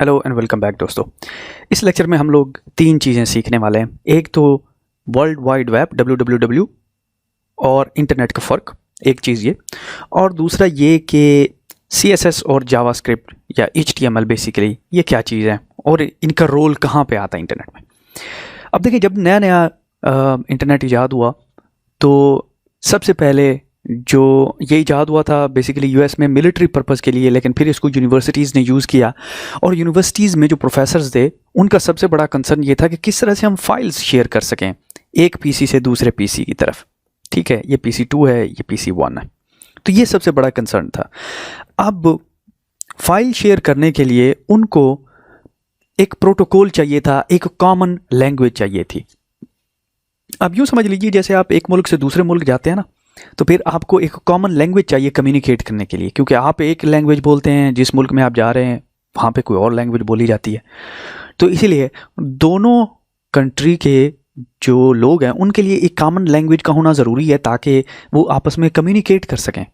Hello and welcome back दोस्तों। इस lecture में हम लोग तीन चीज़ें सीखने वाले हैं। एक तो वर्ल्ड वाइड वेब WWW और इंटरनेट का फ़र्क, एक चीज़ ये, और दूसरा ये कि CSS और जावास्क्रिप्ट या HTML बेसिकली ये क्या चीज़ है और इनका रोल कहाँ पे आता है इंटरनेट में। अब देखिए, जब नया नया इंटरनेट ईजाद हुआ तो सबसे पहले जो ये ईजाद हुआ था बेसिकली यूएस में मिलिट्री पर्पज़ के लिए, लेकिन फिर इसको यूनिवर्सिटीज़ ने यूज़ किया और यूनिवर्सिटीज़ में जो प्रोफेसर्स थे उनका सबसे बड़ा कंसर्न ये था कि किस तरह से हम फाइल्स शेयर कर सकें एक पीसी से दूसरे पीसी की तरफ। ठीक है, ये PC2 है, ये PC1 है, तो ये सबसे बड़ा कंसर्न था। अब फाइल शेयर करने के लिए उनको एक प्रोटोकॉल चाहिए था, एक कॉमन लैंग्वेज चाहिए थी। अब यूँ समझ लीजिए जैसे आप एक मुल्क से दूसरे मुल्क जाते हैं ना, तो फिर आपको एक कॉमन लैंग्वेज चाहिए कम्युनिकेट करने के लिए, क्योंकि आप एक लैंग्वेज बोलते हैं, जिस मुल्क में आप जा रहे हैं वहाँ पे कोई और लैंग्वेज बोली जाती है। तो इसीलिए दोनों कंट्री के जो लोग हैं उनके लिए एक कॉमन लैंग्वेज का होना ज़रूरी है ताकि वो आपस में कम्युनिकेट कर सकें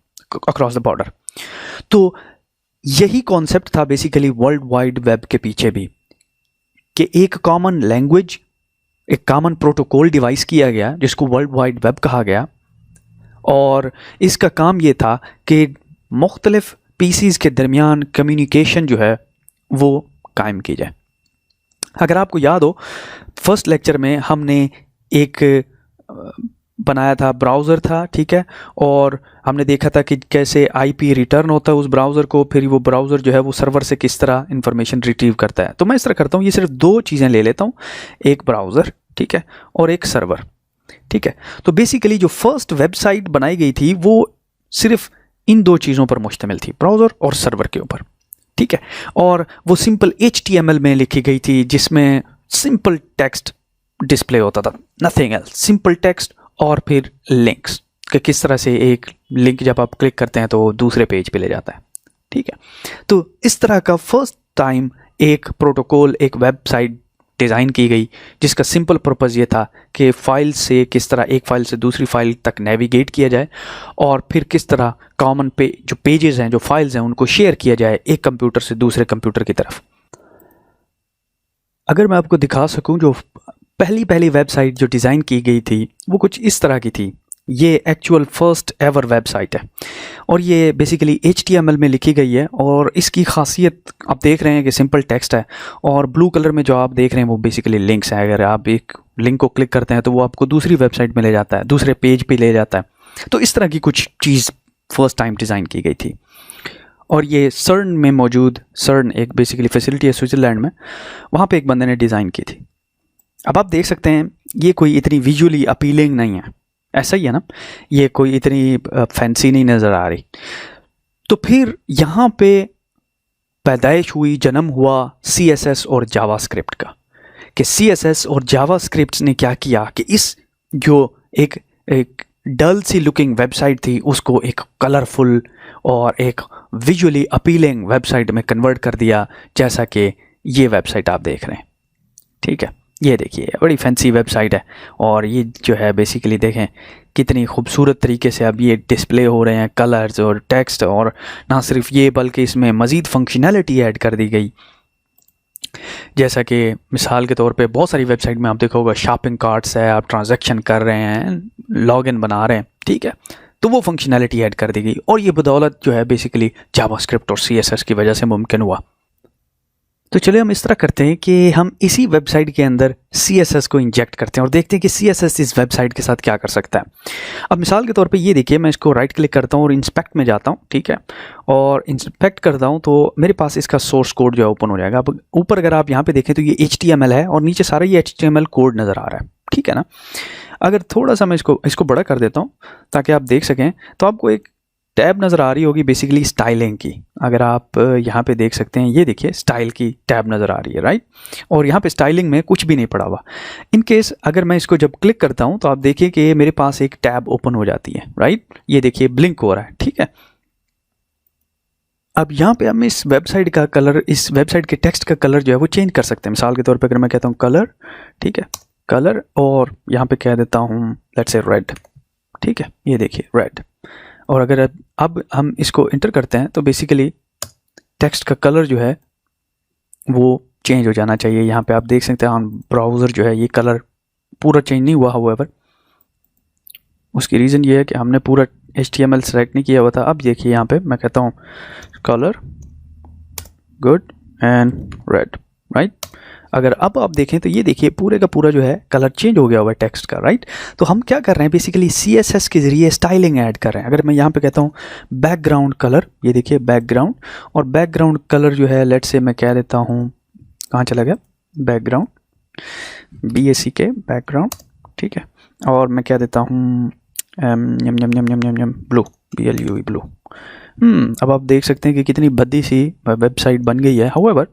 अक्रॉस द बॉर्डर। तो यही कॉन्सेप्ट था बेसिकली वर्ल्ड वाइड वेब के पीछे भी, कि एक कॉमन लैंग्वेज, एक कॉमन प्रोटोकॉल डिवाइस किया गया जिसको वर्ल्ड वाइड वेब कहा गया, और इसका काम ये था कि मुख्तलिफ पीसीज़ के दरमियान कम्युनिकेशन जो है वो कायम की जाए। अगर आपको याद हो, फर्स्ट लेक्चर में हमने एक बनाया था, ब्राउज़र था, ठीक है, और हमने देखा था कि कैसे आईपी रिटर्न होता है उस ब्राउज़र को, फिर वो ब्राउज़र जो है वो सर्वर से किस तरह इंफॉर्मेशन रिट्रीव करता है। तो मैं इस तरह करता हूँ, ये सिर्फ दो चीज़ें ले लेता हूँ, एक ब्राउज़र, ठीक है, और एक सर्वर, ठीक है। तो बेसिकली जो फर्स्ट वेबसाइट बनाई गई थी वो सिर्फ इन दो चीज़ों पर मुश्तमिल थी, ब्राउज़र और सर्वर के ऊपर, ठीक है। और वो सिंपल HTML में लिखी गई थी जिसमें सिंपल टेक्स्ट डिस्प्ले होता था, नथिंग एल्स, सिंपल टेक्स्ट और फिर लिंक्स, कि किस तरह से एक लिंक जब आप क्लिक करते हैं तो दूसरे पेज पे ले जाता है, ठीक है। तो इस तरह का फर्स्ट टाइम एक प्रोटोकॉल, एक वेबसाइट डिज़ाइन की गई जिसका सिंपल पर्पज़ ये था कि फ़ाइल से किस तरह एक फ़ाइल से दूसरी फ़ाइल तक नेविगेट किया जाए और फिर किस तरह कॉमन जो पेजेस हैं, जो फाइल्स हैं, उनको शेयर किया जाए एक कंप्यूटर से दूसरे कंप्यूटर की तरफ। अगर मैं आपको दिखा सकूं, जो पहली वेबसाइट जो डिज़ाइन की गई थी वो कुछ इस तरह की थी। ये एक्चुअल फर्स्ट एवर वेबसाइट है और ये बेसिकली HTML में लिखी गई है, और इसकी खासियत आप देख रहे हैं कि सिंपल टेक्स्ट है और ब्लू कलर में जो आप देख रहे हैं वो बेसिकली लिंक्स हैं। अगर आप एक लिंक को क्लिक करते हैं तो वो आपको दूसरी वेबसाइट में ले जाता है, दूसरे पेज पे ले जाता है। तो इस तरह की कुछ चीज़ फर्स्ट टाइम डिज़ाइन की गई थी, और ये सर्न में मौजूद, सर्न एक बेसिकली फैसिलिटी है स्विट्ज़रलैंड में, वहाँ पर एक बंदे ने डिज़ाइन की थी। अब आप देख सकते हैं ये कोई इतनी विजुअली अपीलिंग नहीं है, ऐसा ही है ना, ये कोई इतनी फैंसी नहीं नज़र आ रही। तो फिर यहाँ पे पैदाइश हुई, जन्म हुआ CSS और जावास्क्रिप्ट का, कि CSS और जावास्क्रिप्ट ने क्या किया कि इस जो एक डल सी लुकिंग वेबसाइट थी उसको एक कलरफुल और एक विजुअली अपीलिंग वेबसाइट में कन्वर्ट कर दिया, जैसा कि ये वेबसाइट आप देख रहे हैं, ठीक है। ये देखिए बड़ी फैंसी वेबसाइट है, और ये जो है बेसिकली देखें कितनी खूबसूरत तरीके से अब ये डिस्प्ले हो रहे हैं कलर्स और टेक्स्ट, और ना सिर्फ ये बल्कि इसमें मज़ीद फंक्शनैलिटी ऐड कर दी गई। जैसा कि मिसाल के तौर पे बहुत सारी वेबसाइट में आप देखोगे शॉपिंग कार्ट्स है, आप ट्रांजैक्शन कर रहे हैं, लॉगिन बना रहे हैं, ठीक है, तो वो फंक्शनैलिटी ऐड कर दी गई, और ये बदौलत जो है बेसिकली जावास्क्रिप्ट और CSS की वजह से मुमकिन हुआ। तो चलिए हम इस तरह करते हैं कि हम इसी वेबसाइट के अंदर CSS को इंजेक्ट करते हैं और देखते हैं कि CSS इस वेबसाइट के साथ क्या कर सकता है। अब मिसाल के तौर पे ये देखिए, मैं इसको राइट क्लिक करता हूँ और इंस्पेक्ट में जाता हूँ, ठीक है, और इंस्पेक्ट करता हूँ तो मेरे पास इसका सोर्स कोड जो है ओपन हो जाएगा। अब ऊपर अगर आप यहाँ पे देखें तो ये HTML है और नीचे सारा ये HTML कोड नज़र आ रहा है, ठीक है ना। अगर थोड़ा सा मैं इसको बड़ा कर देता हूँ ताकि आप देख सकें, तो आपको एक टैब नज़र आ रही होगी बेसिकली स्टाइलिंग की। अगर आप यहाँ पे देख सकते हैं, ये देखिए स्टाइल की टैब नज़र आ रही है, राइट, और यहाँ पे स्टाइलिंग में कुछ भी नहीं पड़ा हुआ। इन केस अगर मैं इसको जब क्लिक करता हूँ तो आप देखिए कि मेरे पास एक टैब ओपन हो जाती है, राइट, ये देखिए ब्लिंक हो रहा है, ठीक है। अब यहाँ पे हम इस वेबसाइट का कलर, इस वेबसाइट के टेक्स्ट का कलर जो है वो चेंज कर सकते हैं। मिसाल के तौर पर अगर मैं कहता हूँ कलर, ठीक है, कलर, और यहाँ पे कह देता हूँ लेट्स से रेड, ठीक है, ये देखिए रेड। और अगर अब हम इसको इंटर करते हैं तो बेसिकली टेक्स्ट का कलर जो है वो चेंज हो जाना चाहिए। यहाँ पे आप देख सकते हैं ऑन ब्राउज़र जो है ये कलर पूरा चेंज नहीं हुआ। हाउएवर उसकी रीज़न ये है कि हमने पूरा HTML सेलेक्ट नहीं किया हुआ था। अब देखिए यहाँ पे मैं कहता हूँ colour good and red, right. अगर अब आप देखें तो ये देखिए पूरे का पूरा जो है कलर चेंज हो गया हुआ है टेक्स्ट का, राइट। तो हम क्या कर रहे हैं बेसिकली CSS के ज़रिए स्टाइलिंग ऐड कर रहे हैं। अगर मैं यहाँ पे कहता हूँ बैकग्राउंड कलर, ये देखिए बैकग्राउंड, और बैकग्राउंड कलर जो है लेट्स से मैं कह देता हूँ, कहाँ चला गया, बैकग्राउंड BACK बैकग्राउंड, ठीक है। और मैं कह देता हूँ ब्लू BLUE ब्लू। अब आप देख सकते हैं कि कितनी भद्दी सी वेबसाइट बन गई है। हाउएवर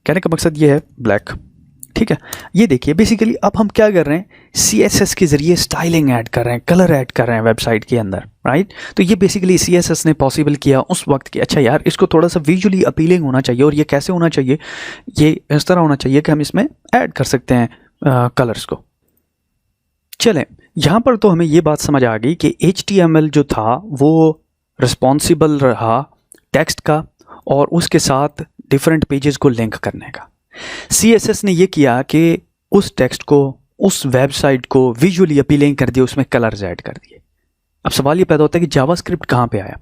कहने का मकसद ये है ब्लैक, ठीक है। ये देखिए बेसिकली अब हम क्या कर रहे हैं, CSS के ज़रिए स्टाइलिंग ऐड कर रहे हैं, कलर ऐड कर रहे हैं वेबसाइट के अंदर, राइट। तो ये बेसिकली CSS ने पॉसिबल किया उस वक्त कि अच्छा यार इसको थोड़ा सा विजुअली अपीलिंग होना चाहिए। और ये कैसे होना चाहिए, ये इस तरह होना चाहिए कि हम इसमें ऐड कर सकते हैं कलर्स को। चलें, यहाँ पर तो हमें ये बात समझ आ गई कि HTML जो था वो रिस्पॉन्सिबल रहा टेक्स्ट का और उसके साथ डिफरेंट पेजेस को लिंक करने का। CSS ने ये किया कि उस टेक्स्ट को, उस वेबसाइट को विजुअली अपीलिंग कर दिया, उसमें कलर्स ऐड कर दिए। अब सवाल ये पैदा होता है कि जावास्क्रिप्ट कहाँ पे आया।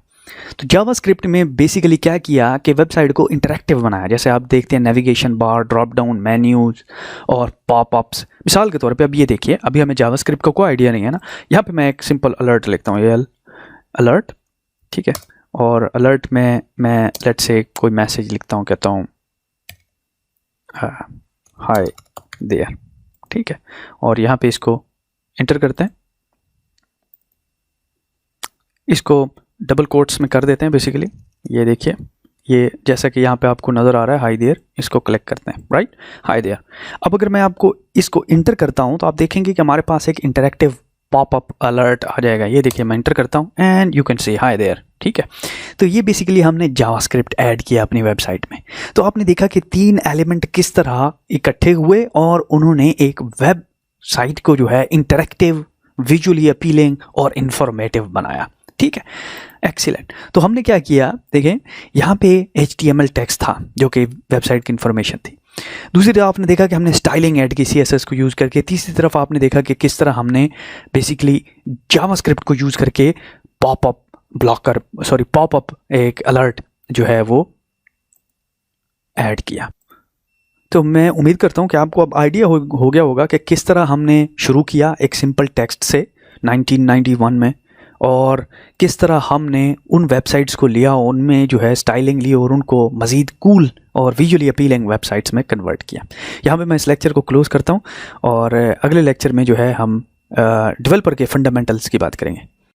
तो जावास्क्रिप्ट में बेसिकली क्या किया कि वेबसाइट को इंटरेक्टिव बनाया। जैसे आप देखते हैं navigation bar, drop down menus और पॉपअप्स। मिसाल के तौर पे अब ये देखिए, अभी हमें जावास्क्रिप्ट का कोई आइडिया नहीं है ना। यहाँ पे मैं एक सिंपल अलर्ट लिखता हूँ, ये अलर्ट, ठीक है। और अलर्ट में मैं लेट्स से कोई मैसेज लिखता हूँ, कहता हूँ हाय देयर, ठीक है। और यहाँ पे इसको एंटर करते हैं, इसको डबल कोट्स में कर देते हैं बेसिकली। ये देखिए, ये जैसा कि यहाँ पे आपको नज़र आ रहा है हाय देयर, इसको क्लिक करते हैं, राइट, हाय देयर। अब अगर मैं आपको इसको इंटर करता हूँ तो आप देखेंगे कि हमारे पास एक इंटरेक्टिव पॉपअप अलर्ट आ जाएगा। ये देखिए मैं इंटर करता हूँ and you can see hi there, ठीक है। तो ये बेसिकली हमने जावास्क्रिप्ट ऐड किया अपनी वेबसाइट में। तो आपने देखा कि 3 एलिमेंट किस तरह इकट्ठे हुए और उन्होंने एक वेब साइट को जो है इंटरेक्टिव, विजुअली अपीलिंग और इंफॉर्मेटिव बनाया, ठीक है। एक्सीलेंट। तो हमने क्या किया, देखें यहाँ पे HTML टेक्स्ट था जो कि वेबसाइट की इंफॉर्मेशन थी। दूसरी तरफ आपने देखा कि हमने स्टाइलिंग ऐड की CSS को यूज़ करके। तीसरी तरफ आपने देखा कि किस तरह हमने बेसिकली जावास्क्रिप्ट को यूज़ करके पॉपअप ब्लॉकर, सॉरी पॉपअप एक अलर्ट जो है वो ऐड किया। तो मैं उम्मीद करता हूँ कि आपको अब आइडिया हो गया होगा कि किस तरह हमने शुरू किया एक सिंपल टेक्स्ट से 1991 में, और किस तरह हमने उन वेबसाइट्स को लिया, उनमें जो है स्टाइलिंग ली और उनको मज़ीद कूल और विजुअली अपीलिंग वेबसाइट्स में कन्वर्ट किया। यहाँ पे मैं इस लेक्चर को क्लोज़ करता हूँ और अगले लेक्चर में जो है हम डेवलपर के फंडामेंटल्स की बात करेंगे।